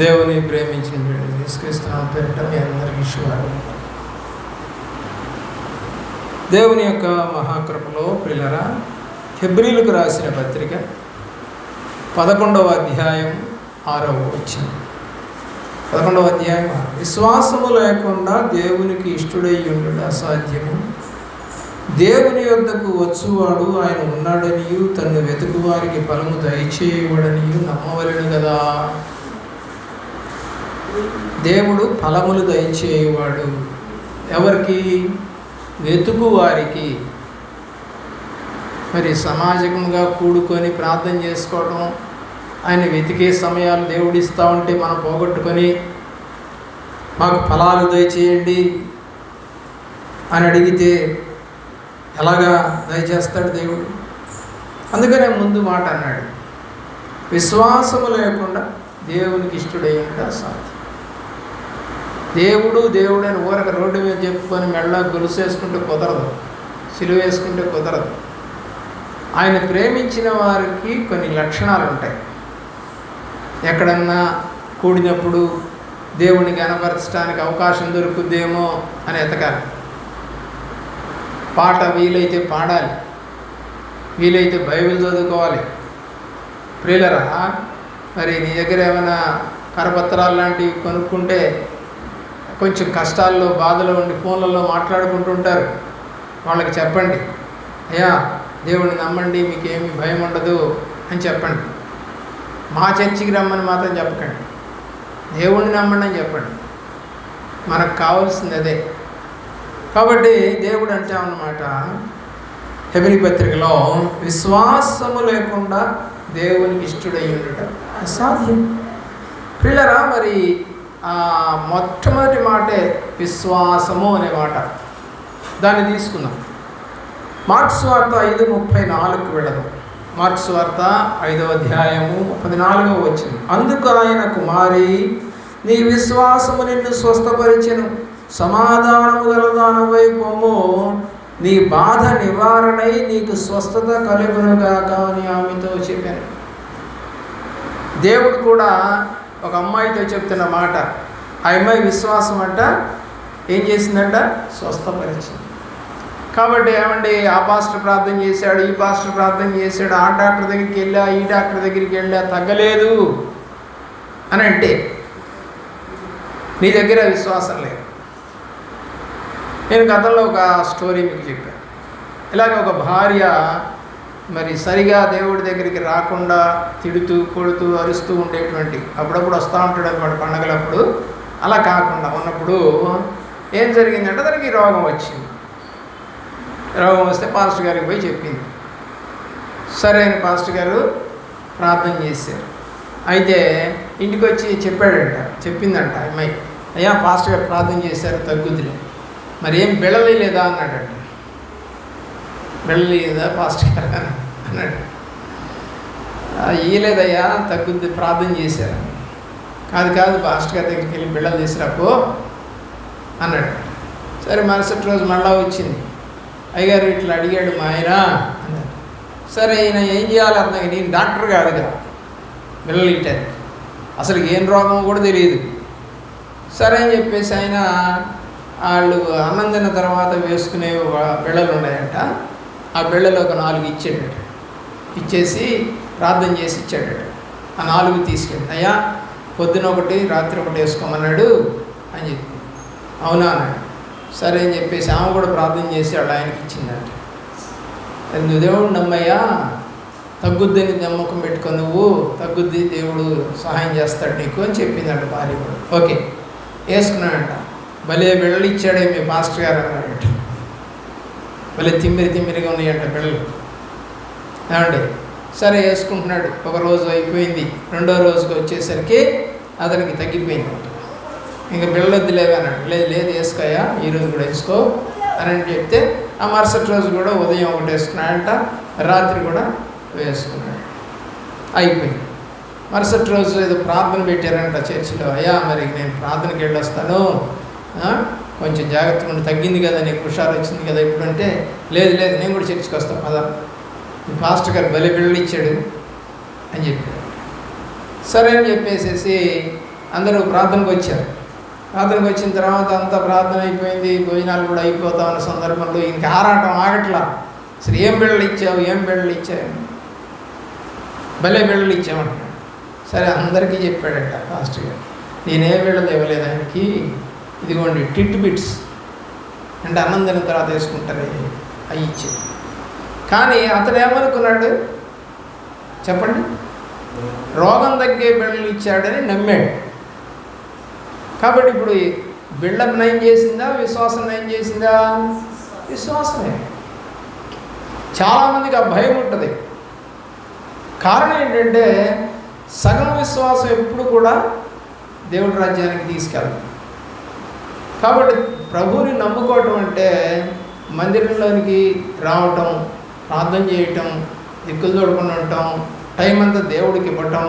దేవుని ప్రేమించిన బిడ్డలు యేసుక్రీస్తు పేరిట మీ అందరికీ శుభాలు. దేవుని యొక్క మహాకృపలో ప్రియులారా, హెబ్రీలకు రాసిన పత్రిక 11వ అధ్యాయం 6వ వచనం. 11వ అధ్యాయం, విశ్వాసము లేకుండా దేవునికి ఇష్టడై ఉండుట అసాధ్యము. దేవుని యొద్దకు వచ్చువాడు ఆయన ఉన్నాడనియు తన్ను వెతుకు వారికి ఫలము దయచేయవడనియు నమ్మవలెను కదా. దేవుడు ఫలములు దయచేయవాడు ఎవరికి? వెతుకు వారికి. మరి సమాజంగా కూడుకొని ప్రార్థన చేసుకోవడం, ఆయన వెతికే సమయాలు దేవుడు ఇస్తూ ఉంటే మనం పోగొట్టుకొని మాకు ఫలాలు దయచేయండి అని అడిగితే ఎలాగా దయచేస్తాడు దేవుడు? అందుకనే ముందు మాట అన్నాడు, విశ్వాసము లేకుండా దేవునికి ఇష్టడై ఉంటే అసాధ్యం. దేవుడని ఊరక రోడ్డు మీద చెప్పుకొని మెళ్ళ గొలుసు వేసుకుంటే కుదరదు, సిలువ వేసుకుంటే కుదరదు. ఆయన ప్రేమించిన వారికి కొన్ని లక్షణాలు ఉంటాయి. ఎక్కడన్నా కూడినప్పుడు దేవుడిని కనపరచడానికి అవకాశం దొరుకుద్దేమో అని ఎతకాలి. పాట వీలైతే పాడాలి, వీలైతే బైబిల్ చదువుకోవాలి. ప్రియులరా, మరి నీ దగ్గర ఏమైనా కరపత్రాలు లాంటివి కొనుక్కుంటే కొంచెం కష్టాల్లో బాధలో ఉండి ఫోన్లలో మాట్లాడుకుంటుంటారు. వాళ్ళకి చెప్పండి, అయ్యా దేవుడిని నమ్మండి, మీకేమీ భయం ఉండదు అని చెప్పండి. మా చర్చికి రమ్మని మాత్రం చెప్పకండి, దేవుడిని నమ్మండి అని చెప్పండి. మనకు కావాల్సింది అదే. కాబట్టి దేవుడు అంటే అన్నమాట, హెబ్రీ పత్రికలో విశ్వాసము లేకుండా దేవునికి ఇష్టడై ఉండుట అసాధ్యం. ప్రియులారా, మరి మొట్టమొదటి మాటే విశ్వాసము అనే మాట. దాన్ని తీసుకుందాం. మార్క్స్ వార్త 5:34 వెళ్ళదు. మార్క్స్ వార్త 5వ అధ్యాయము 14వ వచనం. అందుకు ఆయన, కుమారి, నీ విశ్వాసము నిన్ను స్వస్థపరిచెను, సమాధానము గలదానవై పొమ్ము, నీ బాధ నివారణై నీకు స్వస్థత కలుగునుగాక అని ఆమెతో చెప్పాను. దేవుడు కూడా ఒక అమ్మాయితో చెప్తున్న మాట. ఆ అమ్మాయి విశ్వాసం అంట ఏం చేసిందంట? స్వస్థపరిచింది. కాబట్టి ఏమండి, ఆ పాస్టర్ ప్రార్థన చేశాడు, ఈ పాస్టర్ ప్రార్థన చేశాడు, ఆ డాక్టర్ దగ్గరికి వెళ్ళా, ఈ డాక్టర్ దగ్గరికి వెళ్ళా, తగ్గలేదు అని అంటే నీ దగ్గర విశ్వాసం లేదు. నేను గతంలో ఒక స్టోరీ మీకు చెప్పాను. ఇలాగ ఒక భార్య మరి సరిగా దేవుడి దగ్గరికి రాకుండా తిడుతూ కొడుతూ అరుస్తూ ఉండేటువంటి, అప్పుడప్పుడు వస్తూ ఉంటాడు అనమాట పండగలప్పుడు. అలా కాకుండా ఉన్నప్పుడు ఏం జరిగిందంటే, తనకి రోగం వచ్చింది. రోగం వస్తే పాస్టర్ గారికి పోయి చెప్పింది. సరే అని పాస్టర్ గారు ప్రార్థన చేశారు. అయితే ఇంటికి వచ్చి చెప్పిందంట అమ్మాయి, అయ్యా పాస్టర్ గారు ప్రార్థన చేశారు, తగ్గుద్దిలే. మరి ఏం బిళ్ళలే లేదా అన్నాడంట. బిళ్ళలేదా పాస్టర్ గారు అన్నాడు. ఇయ్యలేదయ్యా, తగ్గుద్ది, ప్రార్థన చేశారు. కాదు పాస్టర్ గారి దగ్గరికి వెళ్ళి బిళ్ళలు తీసుకురాపో అన్నాడు. సరే మరుసటి రోజు మళ్ళా వచ్చింది. అయ్యగారు ఇట్లా అడిగాడు మా ఆయన అన్నాడు. సరే ఈయన ఏం చేయాలి అర్థం, నేను డాక్టర్ కాదు కదా బిళ్ళలు ఇయటానికి, అసలు ఏం రోగం కూడా తెలియదు. సరే అని చెప్పేసి ఆయన వాళ్ళు అన్నం తిన్న తర్వాత వేసుకునే బిళ్ళలు ఉన్నాయంట. ఆ బిళ్ళలు ఒక 4 ఇచ్చాడట. ఇచ్చేసి ప్రార్థన చేసి ఇచ్చాడట. ఆ 4 తీసుకెళ్ళి, అయ్యా పొద్దున ఒకటి రాత్రి ఒకటి వేసుకోమన్నాడు అని చెప్పి. అవునా అన్నాడు. సరే అని చెప్పేసి ఆమె కూడా ప్రార్థన చేసి వాళ్ళ ఆయనకి ఇచ్చిందంట. నువ్వు దేవుడు నమ్మయ్యా, తగ్గుద్దని నమ్మకం పెట్టుకో, నువ్వు తగ్గుద్ది, దేవుడు సహాయం చేస్తాడు నీకు అని చెప్పిందంట భార్య కూడా. ఓకే వేసుకున్నాడంట. భలే బిళ్ళలు ఇచ్చాడే మీ పాస్టర్ గారు అన్నాడంట. భలే తిమ్మిరిగా ఉన్నాయంట బిళ్ళలు. ఏమండి, సరే వేసుకుంటున్నాడు. ఒక రోజు అయిపోయింది, 2వ రోజుకి వచ్చేసరికి అతనికి తగ్గిపోయిందంట. ఇంకా బిళ్ళొద్దులేవి అన్నాడు. లేదు వేసుకోయా, ఈరోజు కూడా వేసుకో అని చెప్తే ఆ మరుసటి రోజు కూడా ఉదయం ఒకటి వేసుకున్నాడంట, రాత్రి కూడా వేసుకున్నాడు. అయిపోయింది. మరుసటి రోజు ఏదో ప్రార్థన పెట్టారంట చర్చిలో. అయ్యా మరి నేను ప్రార్థనకి వెళ్ళొస్తాను, కొంచెం జాగ్రత్తగా ఉండి, తగ్గింది కదా, నీకు హుషారు వచ్చింది కదా ఇప్పుడు అంటే, లేదు నేను కూడా చర్చికి వస్తాను కదా, పాస్టర్ గారు భలే బిళ్ళలు ఇచ్చాడు అని చెప్పాడు. సరే అని చెప్పేసేసి అందరూ ప్రార్థనకు వచ్చారు. ప్రార్థనకు వచ్చిన తర్వాత అంతా ప్రార్థన అయిపోయింది, భోజనాలు కూడా అయిపోతా ఉన్న సందర్భంలో ఇంక ఆరాటం ఆగట్లా. అసలు ఏం బిళ్ళలు ఇచ్చావు, భలే బిళ్ళలు ఇచ్చామంటున్నాడు. సరే అందరికీ చెప్పాడట పాస్టర్ గారు, నేనే బిళ్ళలు ఇవ్వలేదు ఆయనకి, ఇదిగోండి టిట్ బిట్స్ అంటే అన్నం తిన్న తర్వాత వేసుకుంటారే అవి ఇచ్చాడు. కానీ అతను ఏమనుకున్నాడు చెప్పండి, రోగం తగ్గే బిళ్ళలు ఇచ్చాడని నమ్మాడు. కాబట్టి ఇప్పుడు బిళ్ళ నయం చేసిందా, విశ్వాసం నయం చేసిందా? విశ్వాసమే. చాలామందికి ఆ భయం ఉంటుంది. కారణం ఏంటంటే సగం విశ్వాసం ఎప్పుడు కూడా దేవుడి రాజ్యానికి తీసుకెళ్తాం. కాబట్టి ప్రభువుని నమ్ముకోవటం అంటే మందిరంలోనికి రావటం, ప్రార్థన చేయటం, దిక్కులు తోడుకుని ఉండటం, టైం అంతా దేవుడికి ఇవ్వటం,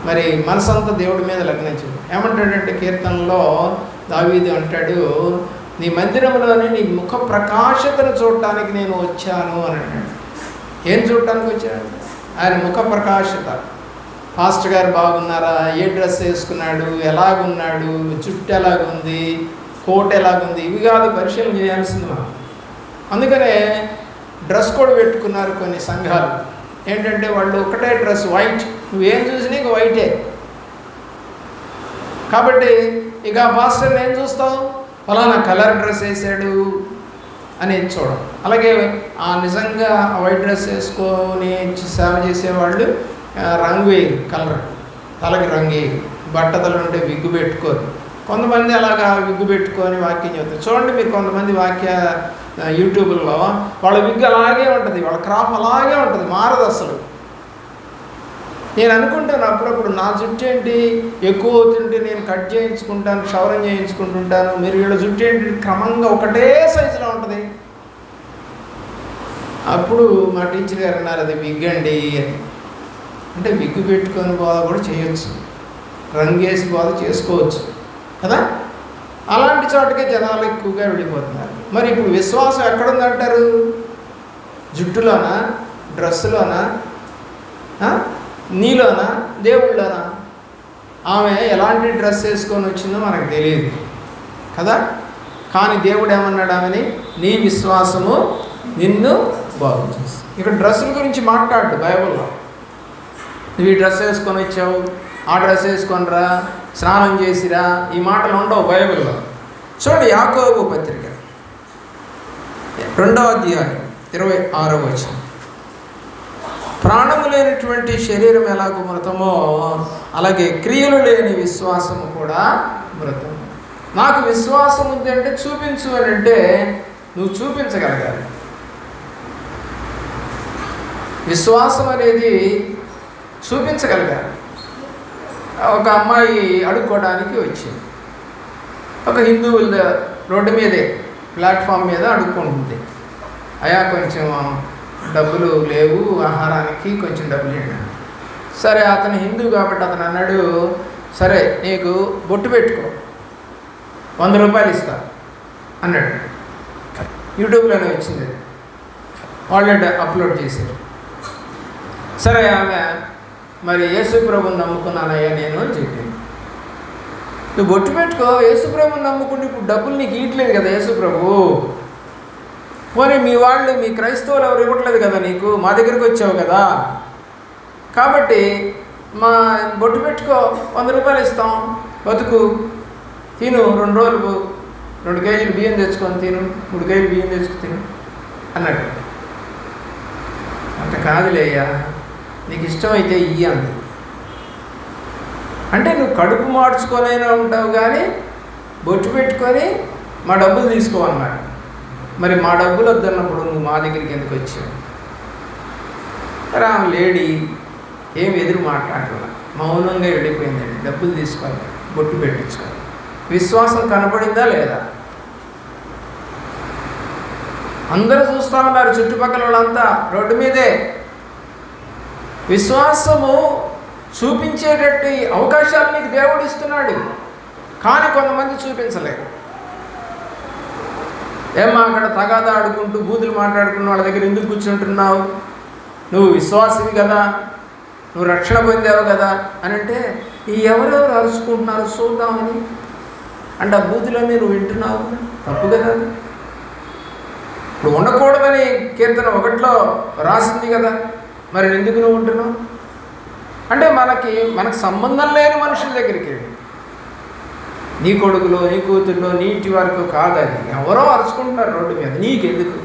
మరి మనసంతా దేవుడి మీద లగ్నించడం. ఏమంటాడంటే కీర్తనలో దావీదు అంటాడు, నీ మందిరంలోనే నీ ముఖ ప్రకాశతను చూడటానికి నేను వచ్చాను అని అన్నాడు. ఏం చూడటానికి వచ్చాడు? ఆయన ముఖ ప్రకాశత. పాస్టర్ గారు బాగున్నారా, ఏ డ్రెస్ వేసుకున్నాడు, ఎలాగున్నాడు, జుట్టు ఎలాగుంది, కోట్ ఎలాగుంది, ఇవి కాదు పరిశీలన చేయాల్సింది మనం. అందుకనే డ్రెస్ కోడ్ పెట్టుకున్నారు కొన్ని సంఘాలు. ఏంటంటే వాళ్ళు ఒకటే డ్రెస్ వైట్, నువ్వేం చూసినా ఇక వైటే. కాబట్టి ఇక పాస్టర్ని ఏం చూస్తావు, ఫలానా కలర్ డ్రెస్ వేసాడు అనేది చూడం. అలాగే నిజంగా వైట్ డ్రెస్ వేసుకొని సేవ చేసేవాళ్ళు రంగు వేయరు, కలర్ తలకి రంగు వేయరు, బట్టతలు ఉంటే విగ్గు పెట్టుకోరు. కొంతమంది అలాగా విగ్గు పెట్టుకొని వాక్యం చెప్తారు. చూడండి మీరు కొంతమంది యూట్యూబ్లో వాళ్ళ విగ్గు అలాగే ఉంటుంది, వాళ్ళ క్రాప్ అలాగే ఉంటుంది, మారదు అసలు. నేను అనుకుంటాను అప్పుడప్పుడు నా జుట్టు ఏంటి ఎక్కువ అవుతుంటే నేను కట్ చేయించుకుంటాను, క్షవరం చేయించుకుంటుంటాను, మీరు వీళ్ళ జుట్టు ఏంటి క్రమంగా ఒకటే సైజులో ఉంటుంది. అప్పుడు మా టీచర్ గారు అన్నారు, అది విగ్ అండి అని. అంటే విగ్గు పెట్టుకొని బోధ కూడా చేయొచ్చు, రంగేసి బోధ చేసుకోవచ్చు కదా. అలాంటి చోటకే జనాలు ఎక్కువగా వెళ్ళిపోతున్నారు. మరి ఇప్పుడు విశ్వాసం ఎక్కడుందంటారు? జుట్టులోనా, డ్రెస్సులోనా, నీలోనా, దేవుళ్ళలోనా? ఆమె ఎలాంటి డ్రెస్ వేసుకొని వచ్చిందో మనకు తెలియదు కదా. కానీ దేవుడు ఏమన్నాడు ఆమెని, నీ విశ్వాసము నిన్ను బాగు చేసి. ఇక్కడ డ్రెస్సుల గురించి మాట్లాడు బైబిల్లో. నువ్వు ఈ డ్రెస్ వేసుకొని వచ్చావు, ఆ డ్రెస్ వేసుకొనిరా, స్నానం చేసిరా, ఈ మాటలు ఉండవు బైబిల్లో. చూడండి యాకోబు పత్రిక 2వ అధ్యాయం 26వ వచనం. ప్రాణము లేనటువంటి శరీరం ఎలాగో మృతమో అలాగే క్రియలు లేని విశ్వాసము కూడా మృతం. నాకు విశ్వాసం ఉంది అంటే చూపించు అని అంటే నువ్వు చూపించగలగాలి. విశ్వాసం అనేది చూపించగలగాలి. ఒక అమ్మాయి అడుక్కోవడానికి వచ్చింది. ఒక హిందువుల రోడ్డు మీదే ప్లాట్ఫామ్ మీద అడుక్కుంటుంది. అయా కొంచెం డబ్బులు లేవు, ఆహారానికి కొంచెం డబ్బులు ఇవ్వండి. సరే అతను హిందూ కాబట్టి అతను అన్నాడు, సరే నీకు బొట్టు పెట్టుకో, 100 రూపాయలు ఇస్తా అన్నాడు. యూట్యూబ్లోనే వచ్చింది, ఆల్రెడీ అప్లోడ్ చేశారు. సరే ఆమె మరి యేసు ప్రభుని నమ్ముకున్నానయ్యా నేను అని చెప్పింది. నువ్వు బొట్టు పెట్టుకో, యేసు ప్రభుని నమ్ముకుంటే ఇప్పుడు డబ్బులు నీకు ఇవ్వట్లేదు కదా యేసు ప్రభు. పోనీ మీ వాళ్ళు, మీ క్రైస్తవులు ఎవరు ఇవ్వట్లేదు కదా నీకు, మా దగ్గరికి వచ్చావు కదా, కాబట్టి మా బొట్టు పెట్టుకో, 100 రూపాయలు ఇస్తాం, బతుకు, తిను, 2 రోజులు 2 కేజీలు బియ్యం తెచ్చుకొని తిను, 3 కేజీలు బియ్యం తెచ్చుకు తిను అన్నాడు. అంత కాదులేయ్యా, నీకు ఇష్టమైతే ఇయ్యి అంది. అంటే నువ్వు కడుపు మార్చుకొనైనా ఉంటావు కానీ బొట్టు పెట్టుకొని మా డబ్బులు తీసుకోవన్నమాట. మరి మా డబ్బులు వద్దన్నప్పుడు నువ్వు మా దగ్గరికి ఎందుకు వచ్చావు? ఆమె లేడీ ఏం ఎదురు మాట్లాడాల, మౌనంగా వెళ్ళిపోయిందండి. డబ్బులు తీసుకోవాలి, బొట్టు పెట్టించుకోవాలి. విశ్వాసం కనపడిందా లేదా? అందరూ చూస్తూ ఉన్నారు, చుట్టుపక్కల వాళ్ళంతా రోడ్డు మీదే. విశ్వాసము చూపించేటట్టు అవకాశాలు నీకు దేవుడు ఇస్తున్నాడు, కానీ కొంతమంది చూపించలేరు. ఏమ్మా అక్కడ తగాదా ఆడుకుంటూ బూతులు మాట్లాడుకున్న వాళ్ళ దగ్గర ఎందుకు కూర్చుంటున్నావు? నువ్వు విశ్వాసివి కదా, నువ్వు రక్షణ పొందావు కదా అని అంటే ఈ ఎవరెవరు అరుచుకుంటున్నారు చూద్దామని. అంటే ఆ బూతులన్నీ నువ్వు వింటున్నావు, తప్పు కదా. ఇప్పుడు ఉండకూడదని కీర్తన 1లో రాసింది కదా, మరి ఎందుకు నువ్వు ఉంటున్నావు? అంటే మనకు సంబంధం లేని మనుషుల దగ్గరికి వెళ్ళి, నీ కొడుకులో నీ కూతుర్లో నీటి వరకు కాదని ఎవరో అరుచుకుంటున్నారు రోడ్డు మీద, నీకెందుకు?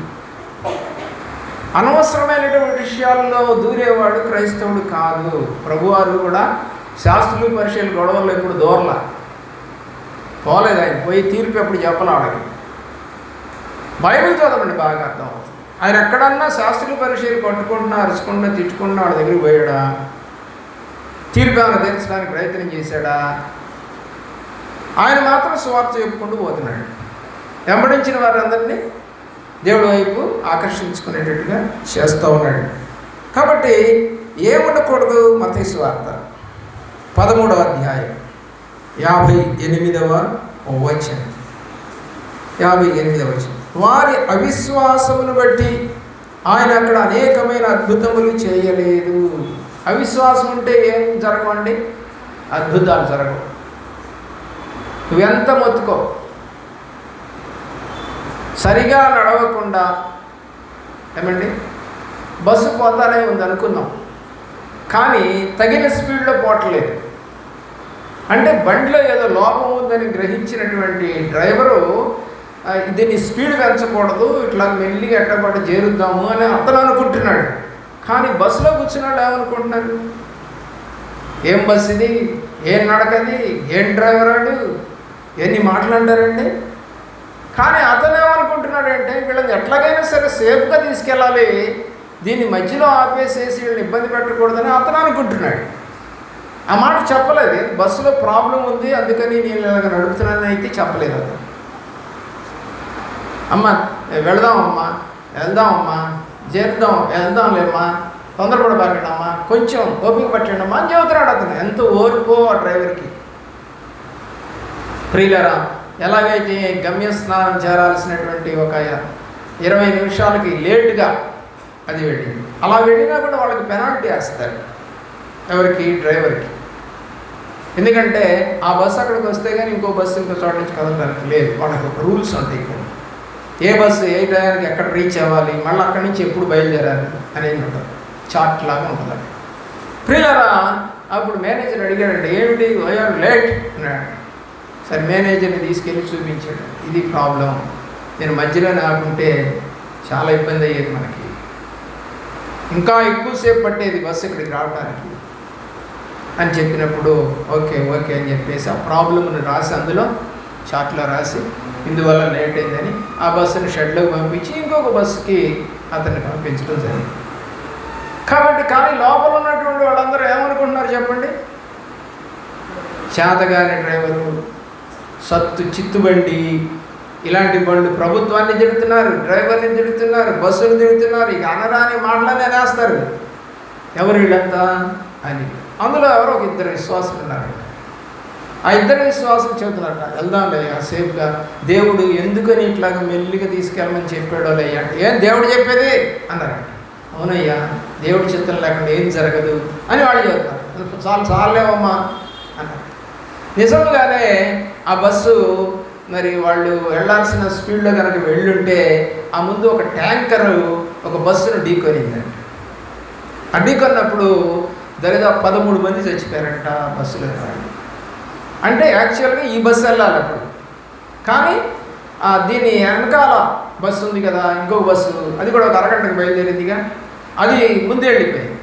అనవసరమైనటువంటి విషయాల్లో దూరేవాడు క్రైస్తవుడు కాదు. ప్రభువారు కూడా శాస్త్రులు పరిచయాలు గొడవల్లో ఎప్పుడు దూరలా పోలేదు. ఆయన పోయి తీర్పు ఎప్పుడు చెప్పలే వాళ్ళకి. బైబిల్ చదవండి, బాగా అర్థం అవుతుంది. ఆయన ఎక్కడన్నా శాస్త్రులు పరిచయాలు కొట్టుకుంటున్నా అరుచుకుంటున్నా తిట్టుకుంటున్నా వాళ్ళ దగ్గరికి పోయాడా? తీర్పు ఏమైనా తీర్చడానికి ప్రయత్నం చేశాడా? ఆయన మాత్రం సువార్త చెప్పుకుంటూ పోతున్నాడు. వెంబడించిన వారందరినీ దేవుడి వైపు ఆకర్షించుకునేటట్టుగా చేస్తూ ఉన్నాడు. కాబట్టి ఏముండకూడదు? మత్తయి సువార్త 13వ అధ్యాయం 58వ వచనం. 58వ వచనం. వారి అవిశ్వాసమును బట్టి ఆయన అక్కడ అనేకమైన అద్భుతములు చేయలేదు. అవిశ్వాసం ఉంటే ఏం జరగవండి? అద్భుతాలు జరగవు. నువ్వెంత మొత్తుకో, సరిగా నడవకుండా ఏమండి బస్సు పోతానే ఉంది అనుకున్నాం, కానీ తగిన స్పీడ్లో పోవట్లేదు. అంటే బండిలో ఏదో లోపం ఉందని గ్రహించినటువంటి డ్రైవరు దీన్ని స్పీడ్ పెంచకూడదు, ఇట్లా మెల్లిగా ఎట్టబడి చేరుద్దాము అని అతను అనుకుంటున్నాడు. కానీ బస్సులో కూర్చున్నాడు ఏమనుకుంటున్నారు? ఏం బస్సు ఇది, ఏం నడకది, ఏం డ్రైవర్ వాడు, ఎన్ని మాట్లాడారండి. కానీ అతను ఏమనుకుంటున్నాడంటే వీళ్ళని ఎట్లాగైనా సరే సేఫ్గా తీసుకెళ్ళాలి, దీన్ని మధ్యలో ఆపేసేసి వీళ్ళని ఇబ్బంది పెట్టకూడదని అతను అనుకుంటున్నాడు. ఆ మాట చెప్పలేదు. బస్సులో ప్రాబ్లం ఉంది అందుకని నేను ఇలాగ నడుపుతున్నానని అయితే చెప్పలేదు అతను. అమ్మ వెళదామమ్మా, వెళ్దామమ్మా, వెళ్దాంలేమ్మా, తొందరపడబాకండి అమ్మా, కొంచెం ఓపిక పట్టండి అమ్మా అని చెబుతున్నాడు అతను. ఎంత ఓర్పో ఆ డ్రైవర్కి. ప్రియులారా, ఎలాగైతే గమ్యస్నానం చేరాల్సినటువంటి ఒక 20 నిమిషాలకి లేటుగా అది వెళ్ళింది, అలా వెళ్ళినా కూడా వాళ్ళకి పెనాల్టీ వేస్తారు. ఎవరికి? డ్రైవర్కి. ఎందుకంటే ఆ బస్సు అక్కడికి వస్తే కానీ ఇంకో బస్సు ఇంకో చోట నుంచి కదలడానికి లేదు. వాళ్ళకి ఒక రూల్స్ ఉంటాయి ఇక్కడ. ఏ బస్సు ఏ టైంకి ఎక్కడ రీచ్ అవ్వాలి, మళ్ళీ అక్కడి నుంచి ఎప్పుడు బయలుదేరాలి అనేది ఉంటుంది. చార్ట్ లాగా ఉంటుంది అక్కడ. ప్రియులారా, అప్పుడు మేనేజర్ అడిగాడంటే ఏమిటి వైఆర్ లేట్ అన్నాడు. సరే మేనేజర్ని తీసుకెళ్ళి చూపించాడు. ఇది ప్రాబ్లం, నేను మధ్యలోనే ఆకుంటే చాలా ఇబ్బంది అయ్యేది, మనకి ఇంకా ఎక్కువసేపు పట్టేది బస్సు ఇక్కడికి రావడానికి అని చెప్పినప్పుడు ఓకే ఓకే అని చెప్పేసి ఆ ప్రాబ్లమ్ని రాసి అందులో చార్ట్లో రాసి ఇందువల్ల లేట్ అయిందని ఆ బస్సుని షెడ్లోకి పంపించి ఇంకొక బస్సుకి అతన్ని పంపించడం జరిగింది. కాబట్టి కానీ లోపల ఉన్నటువంటి వాళ్ళందరూ ఏమనుకుంటున్నారు చెప్పండి? చేతగాని డ్రైవరు, సత్తు చిత్తుబండి, ఇలాంటి బండ్లు ప్రభుత్వాన్ని తిడుతున్నారు, డ్రైవర్ని తిడుతున్నారు, బస్సును తిడుతున్నారు, ఇక అనరాని మాటలనే వేస్తారు. ఎవరు వీళ్ళంతా అని. అందులో ఎవరో ఒక 2 విశ్వాసులు ఉన్నారంట. ఆ 2 విశ్వాసం చెబుతున్నారట, వెళ్దాంలే సేఫ్గా, దేవుడు ఎందుకని ఇట్లాగా మెల్లిగా తీసుకెళ్ళమని చెప్పాడో లేయ్యా అంటే, ఏం దేవుడు చెప్పేది అన్నారంట. అవునయ్యా, దేవుడి చిత్తం లేకుండా ఏం జరగదు అని వాళ్ళు చెబుతున్నారు. చాలేమమ్మా అన్నారు. నిజంగానే ఆ బస్సు మరి వాళ్ళు వెళ్ళాల్సిన స్పీడ్లో కనుక వెళ్ళుంటే ఆ ముందు ఒక ట్యాంకరు ఒక బస్సును ఢీకొనిందంట. ఆ ఢీకొన్నప్పుడు దరిదాపు 13 మంది చచ్చిపోయారంట బస్సులో. అంటే యాక్చువల్గా ఈ బస్సు వెళ్ళాలి అప్పుడు, కానీ దీని వెనకాల బస్సు ఉంది కదా, ఇంకొక బస్సు, అది కూడా ఒక అరగంటకు బయలుదేరిందిగా, అది ముందే వెళ్ళిపోయింది.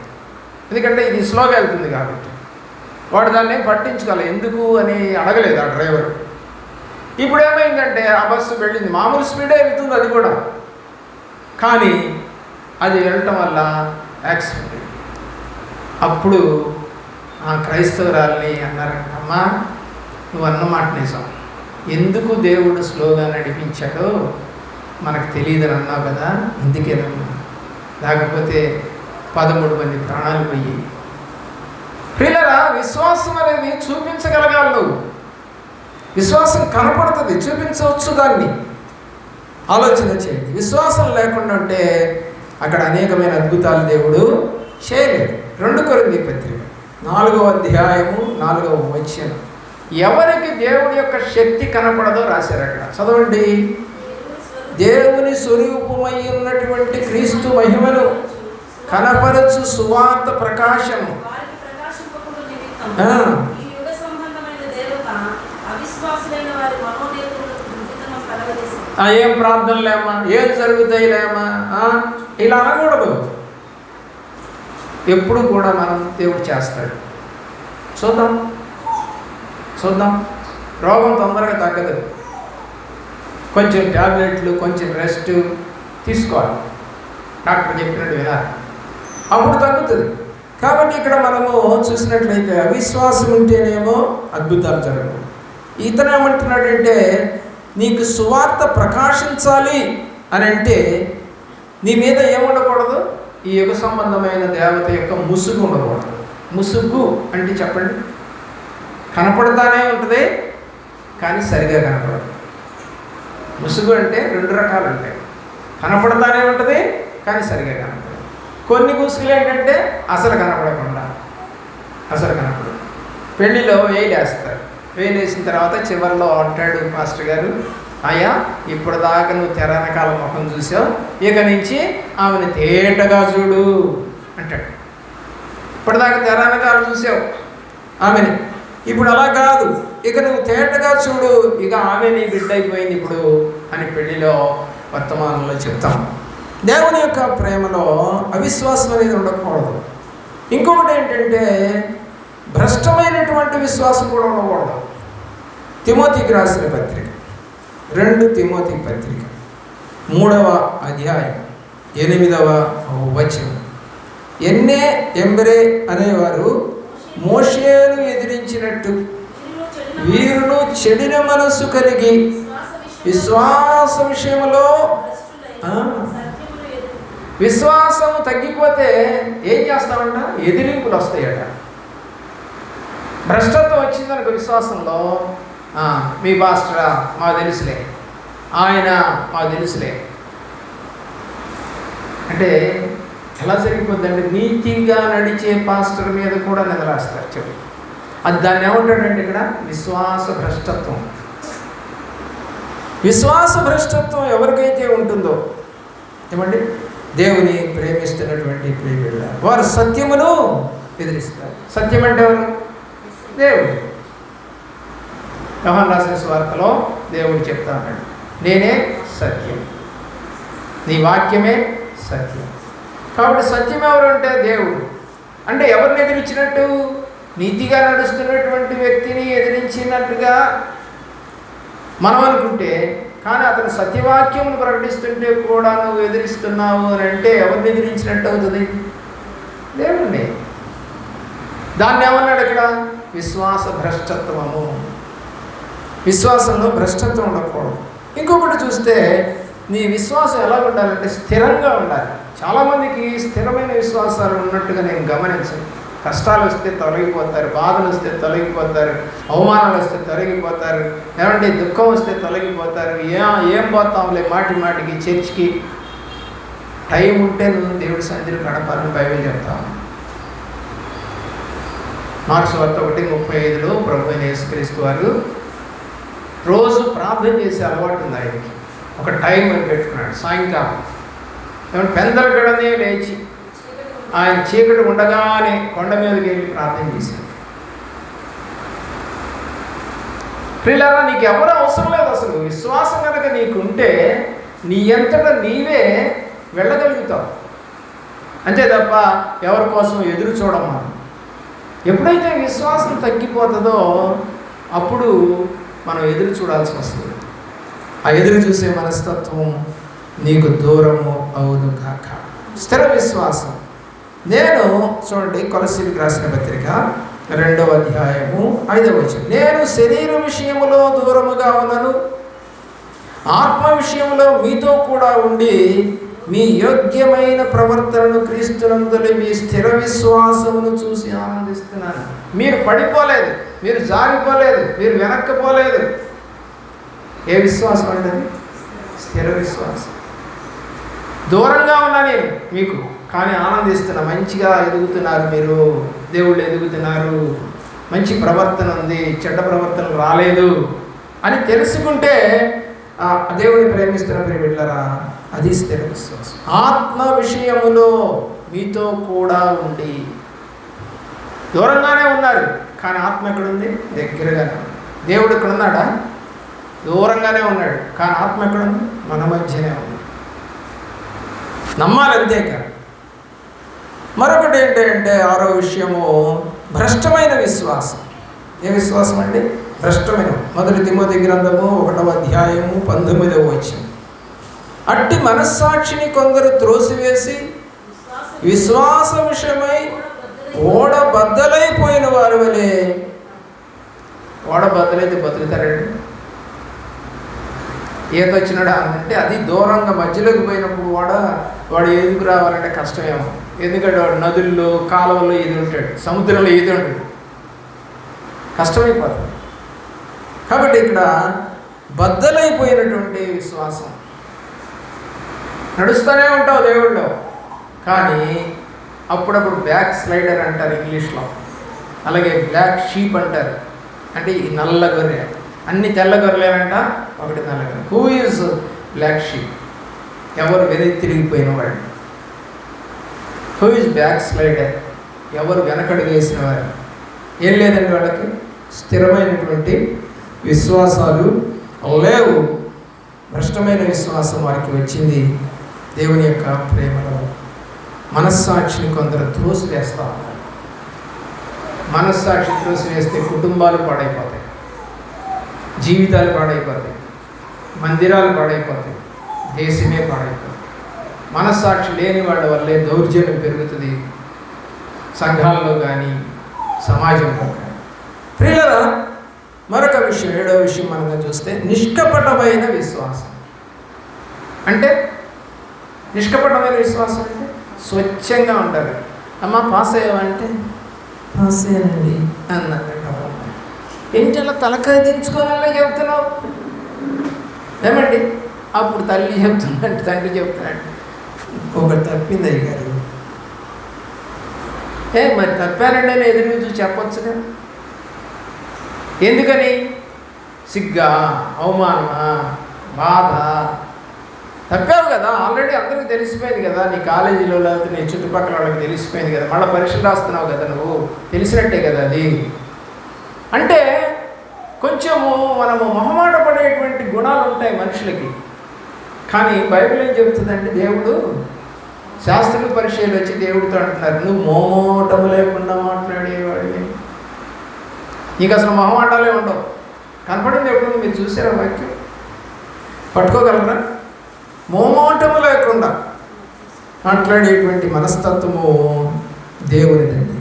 ఎందుకంటే ఇది స్లోగా వెళ్తుంది కాబట్టి వాడు దాన్ని పట్టించుకోవాలి, ఎందుకు అని అడగలేదు ఆ డ్రైవర్. ఇప్పుడు ఏమైందంటే ఆ బస్సు వెళ్ళింది, మామూలు స్పీడే వెళ్తుంది అది కూడా, కానీ అది వెళ్ళటం వల్ల యాక్సిడెంట్. అప్పుడు ఆ క్రైస్తవురాల్ని అన్నారంట, అమ్మా నువ్వు అన్నమాట నిజం, ఎందుకు దేవుడు స్లోగా నడిపించాడో మనకు తెలియదని అన్నావు కదా, ఇందుకేనమ్మా, లేకపోతే 13 మంది ప్రాణాలు పోయి. ప్రియులారా, విశ్వాసం అనేది చూపించగలగాలి. నువ్వు విశ్వాసం కనపడుతుంది, చూపించవచ్చు, దాన్ని ఆలోచన చేయండి. విశ్వాసం లేకుండా ఉంటే అక్కడ అనేకమైన అద్భుతాలు దేవుడు చేయలేదు. 2 కొరింథీ పత్రిక 4వ అధ్యాయము 4వ వచనం. ఎవరికి దేవుడి యొక్క శక్తి కనపడదో రాశారు అక్కడ. చదవండి. దేవుని స్వరూపమై ఉన్నటువంటి క్రీస్తు మహిమను కనపరచు సువార్త ప్రకాశము. ఏం ప్రార్థనలేమా, ఏం జరుగుతాయిలేమా, ఇలా అనకూడదు. ఎప్పుడు కూడా మనం దేవుడు చేస్తాడు. చూద్దాం చూద్దాం. రోగం తొందరగా తగ్గదు. కొంచెం ట్యాబ్లెట్లు, కొంచెం రెస్ట్ తీసుకోవాలి. డాక్టర్ చెప్పినట్టు వినాలి, అప్పుడు తగ్గుతుంది. కాబట్టి ఇక్కడ మనము చూసినట్లయితే అవిశ్వాసం ఉంటేనేమో అద్భుతాలు జరగవు. ఇతను ఏమంటున్నాడంటే, నీకు సువార్త ప్రకాశించాలి అని అంటే నీ మీద ఏముండకూడదు? ఈ యుగ సంబంధమైన దేవత యొక్క ముసుగు ఉండకూడదు. ముసుగు అంటే చెప్పండి, కనపడతానే ఉంటుంది కానీ సరిగా కనపడదు. ముసుగు అంటే 2 రకాలు ఉంటాయి. కనపడతానే ఉంటుంది కానీ సరిగా కనపడదు. కొన్ని ముసుగులు ఏంటంటే అసలు కనపడకుండా, అసలు కనపడదు. పెళ్ళిలో వేలేస్తారు. వేలేసిన తర్వాత చివరిలో అంటాడు మాస్టర్ గారు, అయ్యా ఇప్పుడు దాకా నువ్వు తెరనకాల ముఖం చూసావు, ఇక నుంచి ఆమెను తేటగా చూడు అంటాడు. ఇప్పటిదాకా తెరనకాల చూసావు ఆమెని, ఇప్పుడు అలా కాదు, ఇక నువ్వు తేటగా చూడు, ఇక ఆమె నీ బిడ్డ అయిపోయింది ఇప్పుడు అని పెళ్లిలో వర్తమానంలో చెప్తాం. దేవుని యొక్క ప్రేమలో అవిశ్వాసం అనేది ఉండకూడదు. ఇంకొకటి ఏంటంటే భ్రష్టమైనటువంటి విశ్వాసం కూడా ఉండకూడదు. తిమోతికి రాసిన పత్రిక, 2 తిమోతి పత్రిక 3వ అధ్యాయం 8వ వచనం. ఎన్నే ఎంబరే అనేవారు మోషేను ఎదిరించినట్టు వీరును చెడిన మనస్సు కలిగి విశ్వాస విషయంలో విశ్వాసం తగ్గిపోతే ఏం చేస్తామంట? ఎదిరింపులు వస్తాయట. భ్రష్టత్వం వచ్చిందనుకో విశ్వాసంలో, మీ పాస్టరా మాకు తెలుసులే, ఆయన మాకు తెలుసులే అంటే ఎలా జరిగిపోద్దంటే నీతిగా నడిచే పాస్టర్ మీద కూడా నిలరాస్తారు. చెప్పి అది దాన్ని ఏమంటాడంటే ఇక్కడ విశ్వాస భ్రష్టత్వం. విశ్వాస భ్రష్టత్వం ఎవరికైతే ఉంటుందో ఏమండి, దేవుని ప్రేమిస్తున్నటువంటి ప్రేమిళ్ళ వారు సత్యమును ఎదిరిస్తారు. సత్యం అంటే ఎవరు? దేవుడు. యోహాను రాసిన సువార్తలో దేవుడు చెప్తా ఉన్నాడు, నేనే సత్యం, నీ వాక్యమే సత్యం. కాబట్టి సత్యం ఎవరు అంటే దేవుడు. అంటే ఎవరిని ఎదిరించినట్టు? నీతిగా నడుస్తున్నటువంటి వ్యక్తిని ఎదిరించినట్టుగా మనం అనుకుంటే, కానీ అతను సత్యవాక్యమును ప్రకటిస్తుంటే కూడా నువ్వు ఎదిరిస్తున్నావు అని అంటే ఎవరిని ఎదిరించినట్టు అవుతుంది? దేవుడిని. దాన్ని ఏమన్నాడు ఇక్కడ? విశ్వాస భ్రష్టత్వము. విశ్వాసంలో భ్రష్టత్వం ఉండకూడదు. ఇంకొకటి చూస్తే నీ విశ్వాసం ఎలా ఉండాలంటే స్థిరంగా ఉండాలి. చాలామందికి స్థిరమైన విశ్వాసాలు ఉన్నట్టుగా నేను గమనించాను. కష్టాలు వస్తే తొలగిపోతారు, బాధలు వస్తే తొలగిపోతారు, అవమానాలు వస్తే తొలగిపోతారు, ఏమంటే దుఃఖం వస్తే తొలగిపోతారు. ఏం పోతాంలే మాటి మాటికి చర్చికి, టైం ఉంటే నువ్వు దేవుడి సన్నిధిలో గడపాలని బైబిల్ చెప్తాను. మార్క్స్ వార్త 1:35లో ప్రభువైన యేసుక్రీస్తు వారు రోజు ప్రార్థన చేసే అలవాటు ఉంది ఆయనకి. ఒక టైం అని పెట్టుకున్నాడు. సాయంకాలం పెందల గడనే లేచి ఆయన చీకటి ఉండగానే కొండ మీదకి వెళ్ళి ప్రార్థన చేశాడు. ప్రియులారా, నీకు ఎవరు అవసరం లేదు. అసలు విశ్వాసం కనుక నీకు ఉంటే నీ అంతటా నీవే వెళ్ళగలుగుతావు. అంతే తప్ప ఎవరి కోసం ఎదురు చూడమ్మా. ఎప్పుడైతే విశ్వాసం తగ్గిపోతుందో అప్పుడు మనం ఎదురు చూడాల్సి వస్తుంది. ఆ ఎదురు చూసే మనస్తత్వం నీకు దూరము అవును కాక. స్థిర విశ్వాసం. నేను చూడండి, కొలస్సీలకు రాసిన పత్రిక 2వ అధ్యాయము 5వ వచనం. నేను శరీర విషయములో దూరముగా ఉన్నను, ఆత్మ విషయంలో మీతో కూడా ఉండి మీ యోగ్యమైన ప్రవర్తనను క్రీస్తునందులో మీ స్థిర విశ్వాసమును చూసి ఆనందిస్తున్నాను. మీరు పడిపోలేదు, మీరు జారిపోలేదు, మీరు వెనక్కిపోలేదు. ఏ విశ్వాసం అంటే? స్థిర విశ్వాసం. దూరంగా ఉన్నా నేను మీకు, కానీ ఆనందిస్తున్నా, మంచిగా ఎదుగుతున్నారు మీరు, దేవుళ్ళు ఎదుగుతున్నారు, మంచి ప్రవర్తన ఉంది, చెడ్డ ప్రవర్తన రాలేదు అని తెలుసుకుంటే దేవుని ప్రేమిస్తున్న ప్రేమిళ్ళరా, అది స్థిర విశ్వాసం. ఆత్మ విషయములో మీతో కూడా ఉండి, దూరంగానే ఉన్నారు కానీ ఆత్మ ఎక్కడుంది? దగ్గరగానే. దేవుడు ఇక్కడ ఉన్నాడా? దూరంగానే ఉన్నాడు కానీ ఆత్మ ఎక్కడుంది? మన మధ్యనే ఉంది. నమ్మాలంతే కాదు. మరొకటి ఏంటంటే 6వ విషయము భ్రష్టమైన విశ్వాసం. ఏ విశ్వాసం అండి? భ్రష్టమైన. 1 తిమోతి గ్రంథము 1వ అధ్యాయము 19వ వచనం. అట్టి మనస్సాక్షిని కొందరు త్రోసివేసి విశ్వాస విషయమై ఓడ బద్దలైపోయిన వారి వలె. ఓడ బద్దలైతే బతుకుతారండి? ఈత వచ్చినాడా అంటే అది దూరంగా మధ్యలోకి పోయినప్పుడు వాడు ఎదుగు రావాలంటే కష్టమేమో. ఎందుకంటే వాడు నదుల్లో కాలువల్లో ఈది ఉంటాడు, సముద్రంలో ఈది ఉంటాడు, కష్టమైపోతుంది. కాబట్టి ఇక్కడ బద్దలైపోయినటువంటి విశ్వాసం. నడుస్తూనే ఉంటావు దేవుళ్ళు, కానీ అప్పుడప్పుడు బ్యాక్ స్లైడర్ అంటారు ఇంగ్లీష్లో, అలాగే బ్లాక్ షీప్ అంటారు. అంటే ఈ నల్ల గొర్రె. అన్ని తెల్ల గొర్రెలేనంట, ఒకటి నల్ల గొర్రె. Who is black sheep? ఎవరు వెనక్కి తిరిగిపోయిన వాడు. Who is backslider? ఎవరు వెనకడుగు వేసిన వారు. ఏం లేదండి వాళ్ళకి, స్థిరమైనటువంటి విశ్వాసాలు లేవు. భ్రష్టమైన విశ్వాసం వారికి వచ్చింది. దేవుని యొక్క ప్రేమలో మనస్సాక్షిని కొందరు త్రోసివేస్తూ ఉన్నారు. మనస్సాక్షి త్రోసివేస్తే కుటుంబాలు పాడైపోతాయి, జీవితాలు పాడైపోతాయి, మందిరాలు పాడైపోతాయి, దేశమే పాడైపోతుంది. మనస్సాక్షి లేని వాళ్ళ వల్లే దౌర్జన్యం పెరుగుతుంది, సంఘాల్లో కానీ సమాజంలో కానీ. ప్రియులరా, మరొక విషయం, 7వ విషయం మనం చూస్తే నిష్కపటమైన విశ్వాసం. అంటే నిష్కపటమైన విశ్వాసం అంటే స్వచ్ఛంగా ఉంటారు. అమ్మ పాస్ అయ్యావంటే పాస్ అయ్యానండి అన్నట్టు. ఏంటి అలా తలకాయ దించుకోవాలా చెప్తున్నావు? ఏమండి అప్పుడు తల్లి చెప్తుందంటే, తండ్రి చెప్తున్నాడు, ఒకటి తప్పింది అయ్యారు. మరి తప్పారండి అని ఎదురు చూసి చెప్పొచ్చుగా. ఎందుకని? సిగ్గా, అవమానమా, బాధ. తప్పావు కదా, ఆల్రెడీ అందరికీ తెలిసిపోయింది కదా, నీ కాలేజీలో లేకపోతే నీ చుట్టుపక్కల వాళ్ళకి తెలిసిపోయింది కదా, మళ్ళీ పరీక్షలు రాస్తున్నావు కదా, నువ్వు తెలిసినట్టే కదా అది. అంటే కొంచెము మనము మొహమాట పడేటువంటి గుణాలు ఉంటాయి మనుషులకి. కానీ బైబిల్ ఏం చెబుతుందంటే, దేవుడు శాస్త్రులు పరిచయాలు వచ్చి దేవుడితో అంటున్నారు, నువ్వు మోమోటము లేకుండా మాట్లాడేవాడివి, నీకు అసలు మొహమాటాలే ఉండవు. కనపడింది ఎప్పుడు? మీరు చూసారా వాక్యం? పట్టుకోగలరా? మోమోటము లేకుండా మాట్లాడేటువంటి మనస్తత్వము దేవునిదండి.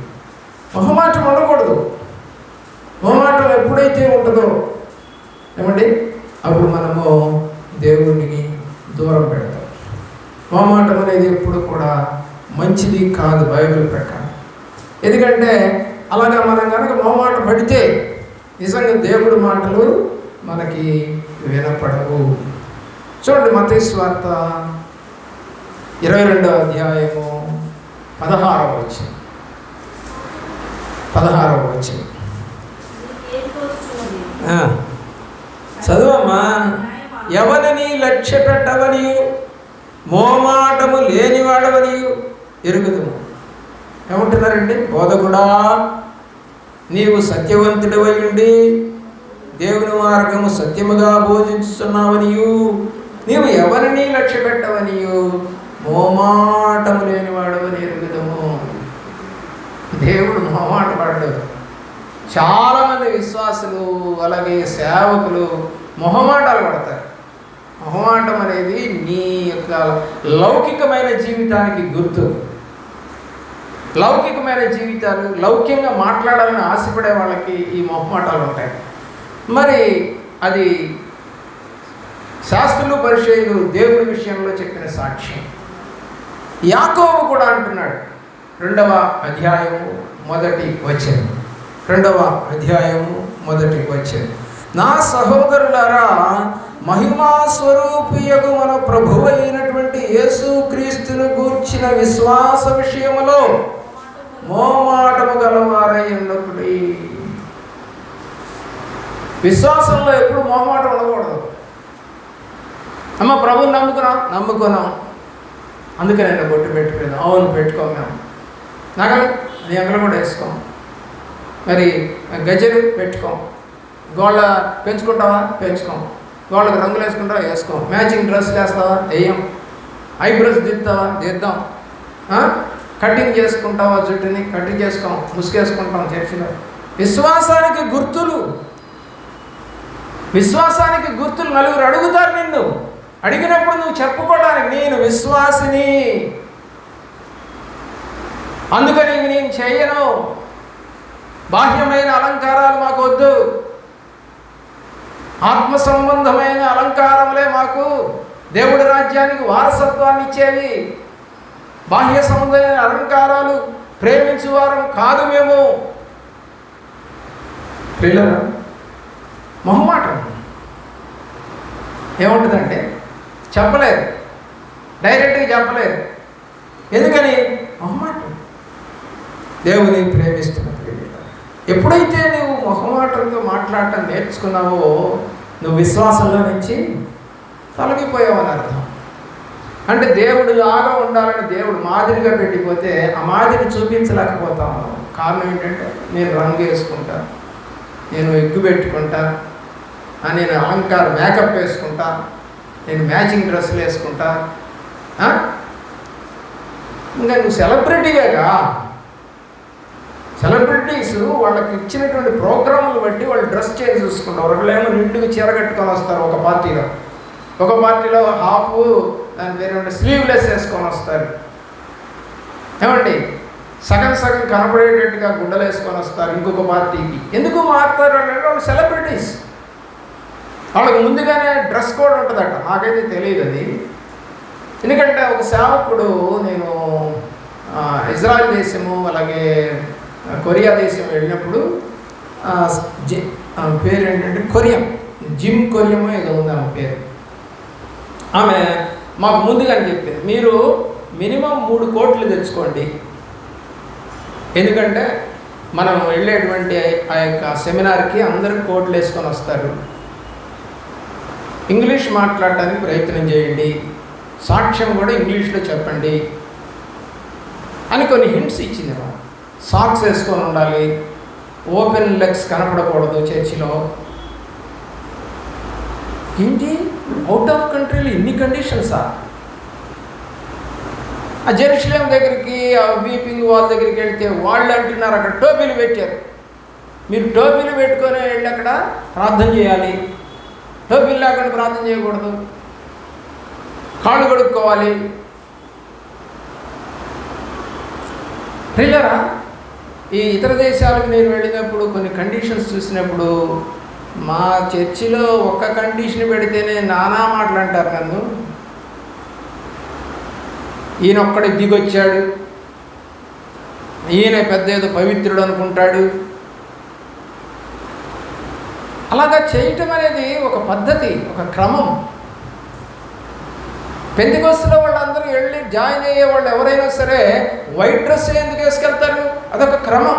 మొహమాటం ఉండకూడదు. మొహమాటం ఎప్పుడైతే ఉంటుందో ఏమండి, అప్పుడు మనము దేవుడిని దూరం పెడతాం. మొహమాటం అనేది ఎప్పుడు కూడా మంచిది కాదు బైబిల్ ప్రకారం. ఎందుకంటే అలాగా మనం కనుక మొహమాట పడితే నిజంగా దేవుడి మాటలు మనకి వినపడవు. చూడండి, మత్తయి సువార్త 22వ అధ్యాయము 16వ వచనం. 16వ వచనం చదువమ్మా. ఎవరిని లక్ష్య పెట్టవనియు మోమాటము లేనివాడవనియు ఎరుగుదుము. ఏమంటున్నారండి? బోధకుడా, నీవు సత్యవంతుడవై ఉండి దేవుని మార్గము సత్యముగా బోధించుతున్నావనియు నీవు ఎవరిని లక్ష్య పెట్టవనియు మోమాటము లేనివాడవని ఎరుగుదము. దేవుడు మొహమాట పడ్డాడు. చాలామంది విశ్వాసులు అలాగే సేవకులు మొహమాటాలు పడతారు. మొహమాటం అనేది నీ యొక్క లౌకికమైన జీవితానికి గుర్తు. లౌకికమైన జీవితాలు, లౌక్యంగా మాట్లాడాలని ఆశపడే వాళ్ళకి ఈ మొహమాటాలు ఉంటాయి. మరి అది శాస్త్రులు పరిచయులు దేవుడి విషయంలో చెప్పిన సాక్ష్యం. యాకోబు కూడా అంటున్నాడు, 2వ అధ్యాయము 1వ వచనం. 2వ అధ్యాయము 1వ వచనం. నా సహోదరులారా, మహిమా స్వరూపియగు మన ప్రభువు అయినటువంటి యేసు క్రీస్తును గూర్చిన విశ్వాస విషయములో మోమాటము గలవారై ఉన్నప్పుడు. విశ్వాసంలో ఎప్పుడు మోమాటం ఉండకూడదు. అమ్మ ప్రభువుని నమ్ముకున్నాం అందుకే నేను బొట్టు పెట్టుకున్నాను. అవును పెట్టుకోం, మేము నగలు నగలు కూడా వేసుకోం, మరి గజలు పెట్టుకోం, గోళ్ళ పెంచుకుంటావా పెంచుకోం, గోళ్ళకి రంగులు వేసుకుంటావా వేసుకోం, మ్యాచింగ్ డ్రెస్సులు వేస్తావా వేయం, ఐబ్రోస్ దిద్దావా దిద్దాం, కటింగ్ చేసుకుంటావా జుట్టుని కటింగ్ చేసుకోం, ముసుగేసుకుంటాం చర్చిలో. విశ్వాసానికి గుర్తులు నలుగురు అడుగుతారు. నిన్ను అడిగినప్పుడు నువ్వు చెప్పుకోవడానికి నేను విశ్వాసిని, అందుకని నేను చేయను, బాహ్యమైన అలంకారాలు మాకు వద్దు, ఆత్మ సంబంధమైన అలంకారములే మాకు దేవుడి రాజ్యానికి వారసత్వాన్ని ఇచ్చేవి. బాహ్య సంబంధమైన అలంకారాలు ప్రేమించువారం కాదు మేము. పిల్లలు మొహమాటం ఏముంటుందంటే చెప్పలేరు, డైరెక్ట్గా చెప్పలేరు. ఎందుకని? మొహమాటం. దేవుని ప్రేమిస్తున్న ఎప్పుడైతే నువ్వు మొహమాటంతో మాట్లాడటం నేర్చుకున్నావో నువ్వు విశ్వాసంలో నుంచి తొలగిపోయావని అర్థం. అంటే దేవుడు లాగా ఉండాలని దేవుడు మాదిరిగా పెట్టిపోతే ఆ మాదిరి చూపించలేకపోతాము. కారణం ఏంటంటే నేను రంగు వేసుకుంటా, నేను ఎగ్గు పెట్టుకుంటా, నేను మేకప్ వేసుకుంటా, నేను మ్యాచింగ్ డ్రెస్సులు వేసుకుంటా. ఇంకా నువ్వు సెలబ్రిటీగా. సెలబ్రిటీస్ వాళ్ళకి ఇచ్చినటువంటి ప్రోగ్రాములు బట్టి వాళ్ళు డ్రెస్ చేంజ్ చూసుకుంటారు. ఒకళ్ళేమో నిండుగా చీర కట్టుకొని వస్తారు ఒక పార్టీలో హాఫ్ దాని పేరు స్లీవ్లెస్ వేసుకొని వస్తారు. ఏమండి సగం కనపడేటట్టుగా గుడ్డలు వేసుకొని వస్తారు ఇంకొక పార్టీకి. ఎందుకు మారుతారు అంటే వాళ్ళు సెలబ్రిటీస్, వాళ్ళకి ముందుగానే డ్రెస్ కోడ్ ఉంటుందట. నాకైతే తెలియదు అది. ఎందుకంటే ఒక సేవకుడు, నేను ఇజ్రాయెల్ దేశము అలాగే కొరియా దేశం వెళ్ళినప్పుడు పేరు ఏంటంటే జిమ్ కొరియమో ఏదో ఉంది ఆమె పేరు. ఆమె మాకు ముందుగానే చెప్పింది, మీరు మినిమం 3 కోట్లు తెచ్చుకోండి, ఎందుకంటే మనం వెళ్ళేటువంటి ఆ యొక్క సెమినార్కి అందరూ కోట్లు వేసుకొని వస్తారు, ఇంగ్లీష్ మాట్లాడటానికి ప్రయత్నం చేయండి, సాక్ష్యం కూడా ఇంగ్లీష్లో చెప్పండి అని కొన్ని హింట్స్ ఇచ్చింది. సాక్స్ వేసుకొని ఉండాలి, ఓపెన్ లెగ్స్ కనపడకూడదు చర్చిలో. ఏంటి అవుట్ ఆఫ్ కంట్రీలో ఇన్ని కండిషన్సా? ఆ జెరూసలేం దగ్గరికి, ఆ వీపింగ్ వాల్ దగ్గరికి వెళ్తే వాళ్ళు అంటున్నారు అక్కడ టోపీలు పెట్టారు, మీరు టోపీలు పెట్టుకొని వెళ్ళి అక్కడ ప్రార్థన చేయాలి, టోపీలు లేకుండా ప్రార్థన చేయకూడదు, కాళ్ళు కడుక్కోవాలి. పిల్లరా, ఈ ఇతర దేశాలకు నేను వెళ్ళినప్పుడు కొన్ని కండిషన్స్ చూసినప్పుడు మా చర్చిలో ఒక్క కండిషన్ పెడితేనే నానా మాటలు అంటారు నన్ను. ఈయన ఒక్కడే దిగొచ్చాడు, ఈయన పెద్ద ఏదో పవిత్రుడు అనుకుంటాడు. అలాగా చేయటం అనేది ఒక పద్ధతి, ఒక క్రమం. పెంతెకోస్తులో వాళ్ళందరూ వెళ్ళి జాయిన్ అయ్యే వాళ్ళు ఎవరైనా సరే వైట్ డ్రెస్ ఎందుకు వేసుకెళ్తారు? అదొక క్రమం.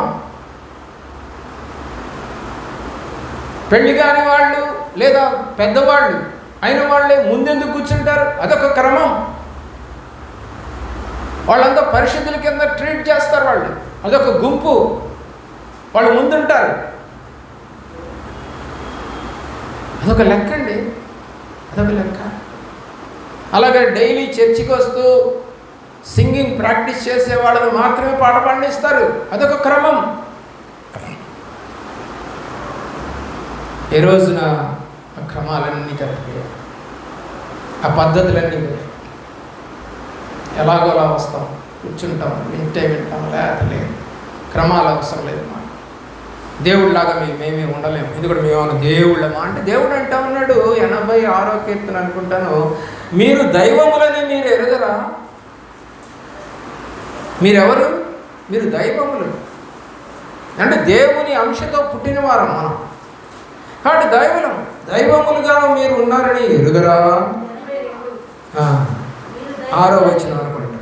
పెళ్లి కాని వాళ్ళు లేదా పెద్దవాళ్ళు అయిన వాళ్ళే ముందెందుకు కూర్చుంటారు? అదొక క్రమం. వాళ్ళంతా పరిశుద్ధుల కింద ట్రీట్ చేస్తారు వాళ్ళు, అదొక గుంపు, వాళ్ళు ముందుంటారు. అదొక లెక్క అండి, అదొక లెక్క. అలాగే డైలీ చర్చికి వస్తూ సింగింగ్ ప్రాక్టీస్ చేసే వాళ్ళని మాత్రమే పాట పాడిస్తారు, అదొక క్రమం. ఈ రోజున ఆ క్రమాలన్నీ తప్పిపోయాయి, ఆ పద్ధతులన్నీ పోయాయి. ఎలాగోలా వస్తాం, కూర్చుంటాం, వింటాం, లేకపోతే క్రమాలు అవసరం లేదు. మాకు దేవుడిలాగా మేమే ఉండలేము. ఎందుకంటే మేము దేవుళ్ళమా అంటే దేవుడు అంటా ఉన్నాడు 86వ కీర్తన అనుకుంటాను, మీరు దైవములని మీరు ఎరుగరా? మీరెవరు? మీరు దైవములు అంటే దేవుని అంశతో పుట్టినవారం మనం. కాబట్టి దైవలం దైవములుగా మీరు ఉన్నారని ఎరుగరా. 6వ వచనం అనుకుంటా.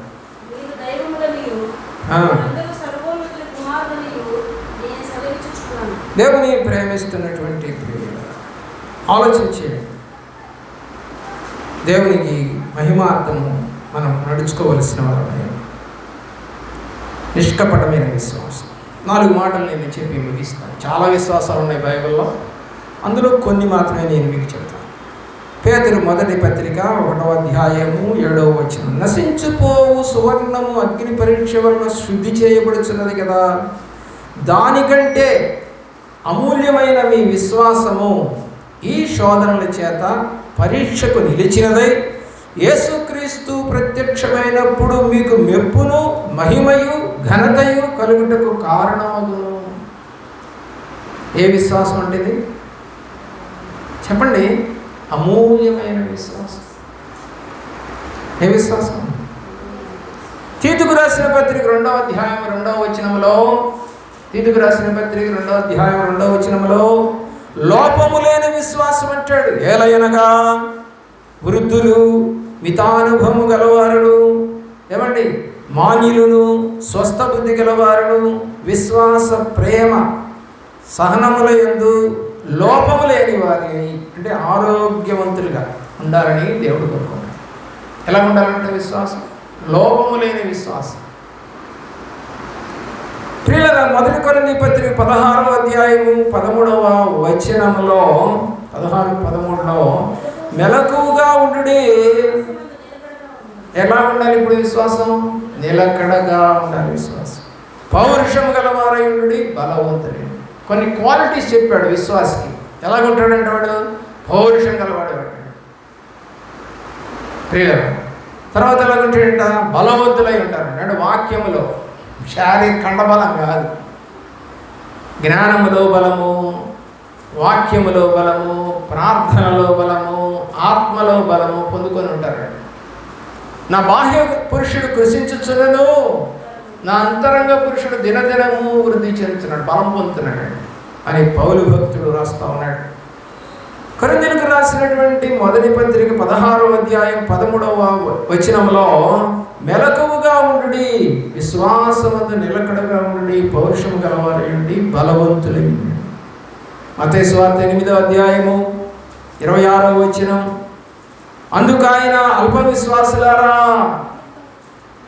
దేవుని ప్రేమిస్తున్నటువంటి ఆలోచించేయండి. దేవునికి మహిమార్థము మనం నడుచుకోవలసిన వారమే. నిష్కపటమైన విశ్వాసం. 4 మాటలు నేను చెప్పి ముగిస్తాను. చాలా విశ్వాసాలు ఉన్నాయి బైబిల్లో, అందులో కొన్ని మాత్రమే నేను మీకు చెప్తాను. పేతురు మొదటి పత్రిక 1వ అధ్యాయము 7వ వచనం. నశించిపోవు సువర్ణము అగ్ని పరీక్ష వలన శుద్ధి చేయబడుచున్నది కదా, దానికంటే అమూల్యమైన మీ విశ్వాసము ఈ శోధనల చేత పరీక్షకు నిలిచినదై యేసుక్రీస్తు ప్రత్యక్షమైనప్పుడు మీకు మెప్పును మహిమయు ఘనతయు కలుగుటకు కారణమగును. ఏ విశ్వాసం అంటే ఇది? చెప్పండి. అమూల్యమైన విశ్వాసం. ఏ విశ్వాసం? తీతుకు రాసిన పత్రిక 2వ అధ్యాయం 2వ వచనములో, తీతుకు రాసిన పత్రిక 2వ అధ్యాయం 2వ వచనములో లోపము లేని విశ్వాసం అంటాడు. ఏలయనగా వృద్ధులు, మితానుభవము గలవారును, ఏమండి, మాన్యులను, స్వస్థ బుద్ధి గలవారును, విశ్వాస ప్రేమ సహనముల యందు లోపము లేని వారిని, అంటే ఆరోగ్యవంతులుగా ఉండాలని దేవుడు కోరుకున్నాడు. ఎలా ఉండాలంటే విశ్వాసం లోపము లేని విశ్వాసం. ప్రియులారా, 1 కొరింథీ పత్రిక 16వ అధ్యాయము 13వ వచనములో 16-13లో మెలకువగా ఉండుడి. ఎలా ఉండాలి ఇప్పుడు విశ్వాసం? నిలకడగా ఉండాలి విశ్వాసం. పౌరుషము గలవారై ఉండుడి, బలవంతుడి. కొన్ని క్వాలిటీస్ చెప్పాడు విశ్వాసకి. ఎలాగుంటాడంటే వాడు పౌరుషం గలవాడు అంటాడు. ప్రియులారా, తర్వాత ఎలాగుంటాడంట? బలవంతులై ఉంటారు. అంటే వాక్యములో శారీరక కండబలం కాదు, జ్ఞానములో బలము, వాక్యములో బలము, ప్రార్థనలో బలము, ఆత్మలో బలము పొందుకొని ఉంటారు. నా బాహ్య పురుషుడు కృషించుచున్నను, నా అంతరంగ పురుషుడు దినదినము వృద్ధి చెందుతున్నాడు, బలం పొందుతున్నాడు అని పౌలు భక్తుడు రాస్తా ఉన్నాడు. కొరింథీయులకు రాసినటువంటి మొదటి పత్రిక 16వ అధ్యాయం 13వ వచనంలో మెలకువగా ఉండుడి, విశ్వాసమందు నిలకడగా ఉండుడి, పౌరుషము గలవారై ఉండి, బలవంతులై ఉండి. మత్తయి సువార్త 8వ అధ్యాయము 26వ వచనం. అందుకు ఆయన అల్ప విశ్వాసులారా,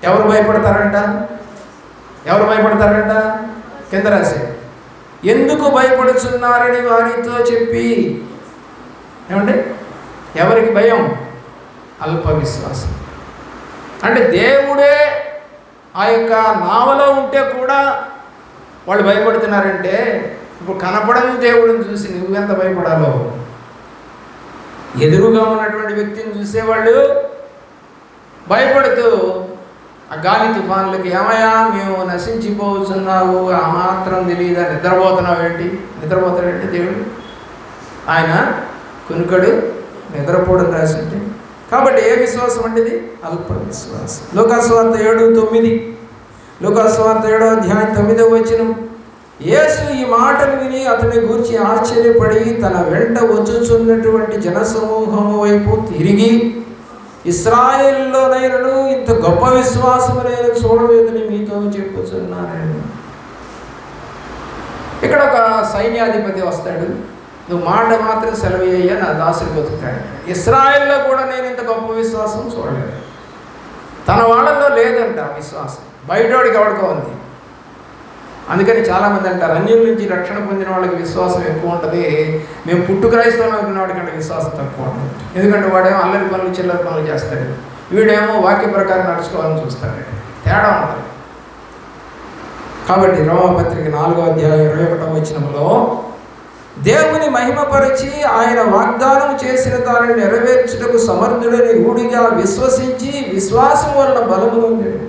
ఎవరు భయపడతారంట? ఎవరు భయపడతారంట? కింద రాసే, ఎందుకు భయపడుచున్నారని వారితో చెప్పి. ఏమండి, ఎవరికి భయం? అల్ప విశ్వాసం. అంటే దేవుడే ఆ యొక్క నావలో ఉంటే కూడా వాళ్ళు భయపడుతున్నారంటే, ఇప్పుడు కనపడని దేవుడిని చూసి నువ్వెంత భయపడాలో. ఎదురుగా ఉన్నటువంటి వ్యక్తిని చూసేవాళ్ళు భయపడుతూ ఆ గాలి తుఫాన్లకి, ఏమయ్యా మేము నశించిపోతున్నావు, ఆ మాత్రం తెలియదా, నిద్రపోతున్నావు ఏంటి? నిద్రపోతాడంటే దేవుడు ఆయన కునుకడు, నిద్రపోవడం రాసింటే. కాబట్టి ఏ విశ్వాసం అంటే ఇది? అల్ప విశ్వాసం. లూకాసు వార్త 7:9, లూకాసు వార్త 7వ అధ్యాయం 9వ వచనం. యేసు ఈ మాటలు విని అతని గూర్చి ఆశ్చర్యపడి తన వెంట వచ్చుచున్నటువంటి జనసమూహము వైపు తిరిగి, ఇశ్రాయేలులోనైనను ఇంత గొప్ప విశ్వాసము నేను చూడలేదని మీతో చెప్పుచున్నాను. ఇక్కడ ఒక సైన్యాధిపతి వస్తాడు, నువ్వు మాట మాత్రం సెలవయ్యా, నా దాసుడు బతుకుతాడు. ఇశ్రాయేల్లో కూడా నేను ఇంత గొప్ప విశ్వాసం చూడలేదు. తన వాళ్ళలో లేదంట విశ్వాసం, బయటోడికి ఎవరికో ఉంది. అందుకని చాలామంది అంటారు, అన్యుల నుంచి రక్షణ పొందిన వాళ్ళకి విశ్వాసం ఎక్కువ ఉంటుంది, మేము పుట్టు క్రైస్తవులు అనుకున్న వాడికంటే విశ్వాసం తక్కువ ఉంటుంది. ఎందుకంటే వాడేమో అల్లరి పనులు, చిల్లర పనులు చేస్తాడు, వీడేమో వాక్య ప్రకారం నడుచుకోవాలని చూస్తాడు. తేడా ఉంటుంది. కాబట్టి రోమపత్రిక 4వ అధ్యాయం 21వ వచనంలో దేవుని మహిమపరిచి ఆయన వాగ్దానం చేసిన దానిని నెరవేర్చుటకు సమర్థుడని రూఢిగా విశ్వసించి విశ్వాసం వలన బలము పొందాడు.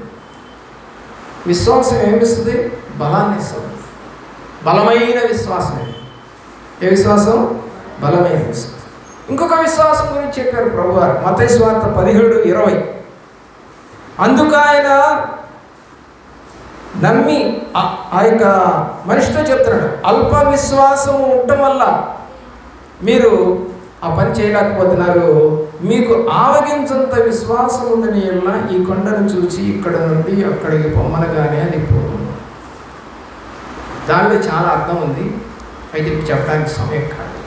విశ్వాసం ఏమిస్తుంది? బలాన్ని ఇస్తుంది. బలమైన విశ్వాసం. ఏ విశ్వాసం? బలమైన విశ్వాసం. ఇంకొక విశ్వాసం గురించి చెప్పారు ప్రభువారు మత్తయి సువార్త 17:20. అందుకు ఆయన నమ్మి ఆ యొక్క మనిషితో చెప్తున్నాడు, అల్ప విశ్వాసం ఉండటం వల్ల మీరు ఆ పని చేయలేకపోతున్నారు. మీకు ఆవగించంత విశ్వాసం ఉందని ఎలా ఈ కొండను చూసి ఇక్కడ నుండి అక్కడికి పొమ్మనగానే అది పోదు. దానిలో చాలా అర్థం ఉంది, అయితే ఇప్పుడు చెప్పడానికి సమయం కాదు.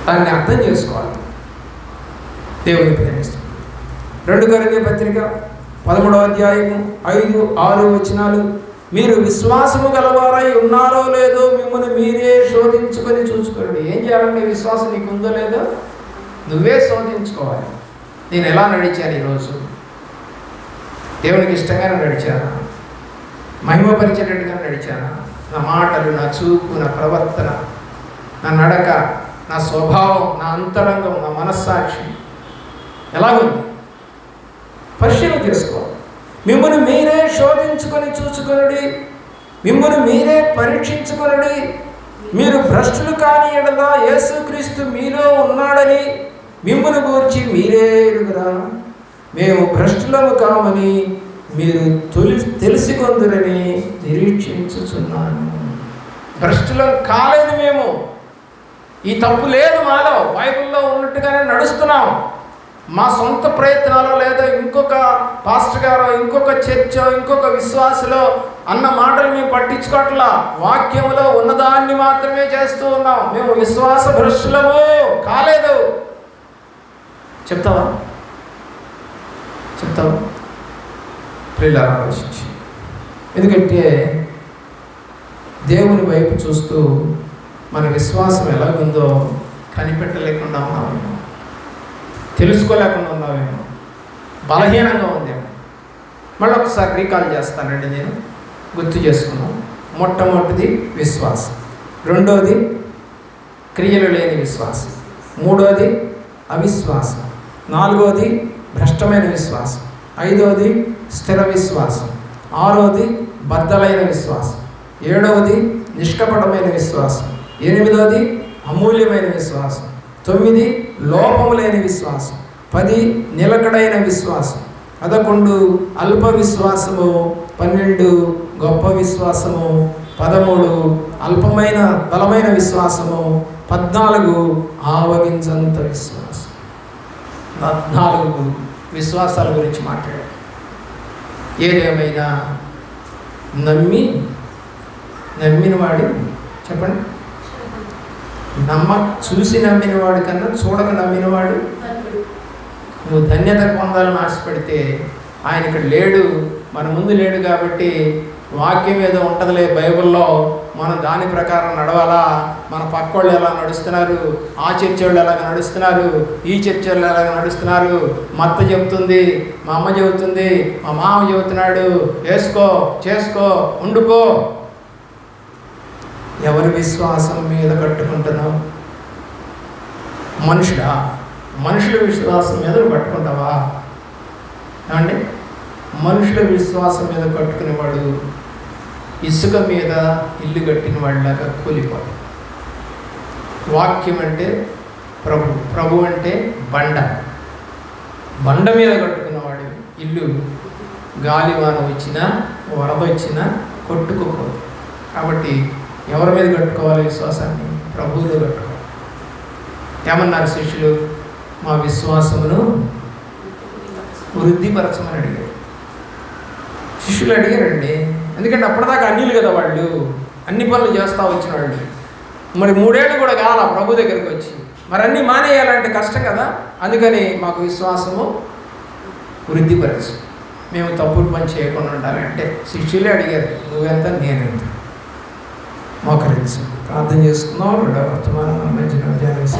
దాన్ని అర్థం చేసుకోవాలి. దేవుని ప్రేమిస్తుంది. 2 కొరింథీ పత్రిక 13వ అధ్యాయము 5, 6 వచనాలు, మీరు విశ్వాసము గలవారై ఉన్నారో లేదో మిమ్మల్ని మీరే శోధించుకొని చూసుకోండి. ఏం చేయాలంటే విశ్వాసం నీకు ఉందో లేదో నువ్వే శోధించుకోవాలి. నేను ఎలా నడిచాను ఈరోజు? దేవునికి ఇష్టంగానే నడిచానా? మహిమపరిచేటట్టుగా నడిచానా? నా మాటలు, నా చూపు, నా ప్రవర్తన, నా నడక, నా స్వభావం, నా అంతరంగం, నా మనస్సాక్షి ఎలాగుంది? పరిశీలన చేసుకోవాలి. మిమ్మల్ని మీరే శోధించుకొని చూసుకొనుడి, మిమ్మల్ని మీరే పరీక్షించుకొనుడి. మీరు భ్రష్టులు కాని ఎడల యేసుక్రీస్తు మీలో ఉన్నాడని మిమ్మల్ని గూర్చి మీరే ఎరుగురా. మేము భ్రష్టులము కామని మీరు తెలుసుకొందురని నిరీక్షించుచున్నాను. భ్రష్టులం కాలేదు మేము. ఈ తప్పు లేదు మాలో. బైబిల్లో ఉన్నట్టుగానే నడుస్తున్నాం. మా సొంత ప్రయత్నాలు లేదా ఇంకొక పాస్టర్ గారో, ఇంకొక చర్చో, ఇంకొక విశ్వాసలో అన్న మాటలు మేము పట్టించుకోవట్లా. వాక్యంలో ఉన్నదాన్ని మాత్రమే చేస్తూ ఉన్నాం. మేము విశ్వాస భ్రష్టులము కాలేదు. చెప్తావా? ప్రియులారా, ఆలోచించి. ఎందుకంటే దేవుని వైపు చూస్తూ మన విశ్వాసం ఎలాగుందో కనిపెట్టలేకుండా ఉన్నామేమో, తెలుసుకోలేకుండా ఉన్నామేమో, బలహీనంగా ఉందేమో. మళ్ళీ ఒకసారి రీకాల్ చేస్తానండి, నేను గుర్తు చేసుకున్నాం. మొట్టమొదటిది విశ్వాసం, రెండోది క్రియలు లేని విశ్వాసం, మూడోది అవిశ్వాసం, నాలుగోది భ్రష్టమైన విశ్వాసం, ఐదోది స్థిర విశ్వాసం, ఆరోది బద్దలైన విశ్వాసం, ఏడవది నిష్కపటమైన విశ్వాసం, ఎనిమిదోది అమూల్యమైన విశ్వాసం, 9 లోపము లేని విశ్వాసం, 10 నిలకడైన విశ్వాసం, 11 అల్ప విశ్వాసము, 12 గొప్ప విశ్వాసము, 13 అల్పమైన బలమైన విశ్వాసము, 14 ఆవగించంత విశ్వాసం. 14 విశ్వాసాల గురించి మాట్లాడారు. ఏదేమైనా నమ్మినవాడు, చెప్పండి, చూసి నమ్మినవాడు కన్నా చూడక నమ్మినవాడు. నువ్వు ధన్యత పొందాలని ఆశపడితే ఆయన ఇక్కడ లేడు, మన ముందు లేడు. కాబట్టి వాక్యం ఏదో ఉంటుందిలే బైబిల్లో, మనం దాని ప్రకారం నడవాలా. మన పక్క వాళ్ళు ఎలా నడుస్తున్నారు, ఆ చర్చ్ వాళ్ళు ఎలాగ నడుస్తున్నారు, ఈ చర్చ్ వాళ్ళు ఎలాగ నడుస్తున్నారు, మా అత్త చెబుతుంది, మా అమ్మ చెబుతుంది, మా మామ చెబుతున్నాడు, వేసుకో, చేసుకో, ఉండుకో. ఎవరి విశ్వాసం మీద కట్టుకుంటున్నావు? మనుషుల విశ్వాసం మీద కట్టుకుంటావా? ఏమండి, మనుషుల విశ్వాసం మీద కట్టుకునేవాడు ఇసుక మీద ఇల్లు కట్టిన వాళ్ళలాగా కూలిపోతాడు. వాక్యం అంటే ప్రభు అంటే బండ మీద కట్టుకున్నవాడు ఇల్లు గాలివాన వచ్చినా వరద వచ్చినా కొట్టుకోకూడదు. కాబట్టి ఎవరి మీద కట్టుకోవాలి విశ్వాసాన్ని? ప్రభువులో కట్టుకోవాలి. ఏమన్నారు శిష్యులు? మా విశ్వాసమును వృద్ధిపరచమని అడిగారు. శిష్యులు అడిగారండి, ఎందుకంటే అప్పటిదాకా అన్యులు కదా వాళ్ళు, అన్ని పనులు చేస్తూ వచ్చిన వాళ్ళు. మరి 3 ఏళ్ళు కూడా కావాలా ప్రభు దగ్గరికి వచ్చి, మరి అన్నీ మానేయాలంటే కష్టం కదా. అందుకని మాకు విశ్వాసము వృద్ధిపరచు, మేము తప్పుడు పని చేయకుండా ఉండాలంటే శిష్యులే అడిగారు, నువ్వెంత నేనెంత. మోకరించు, ప్రార్థన చేసుకున్నాం. 2వ వర్తమానం మధ్యన ధ్యానిస్తాం.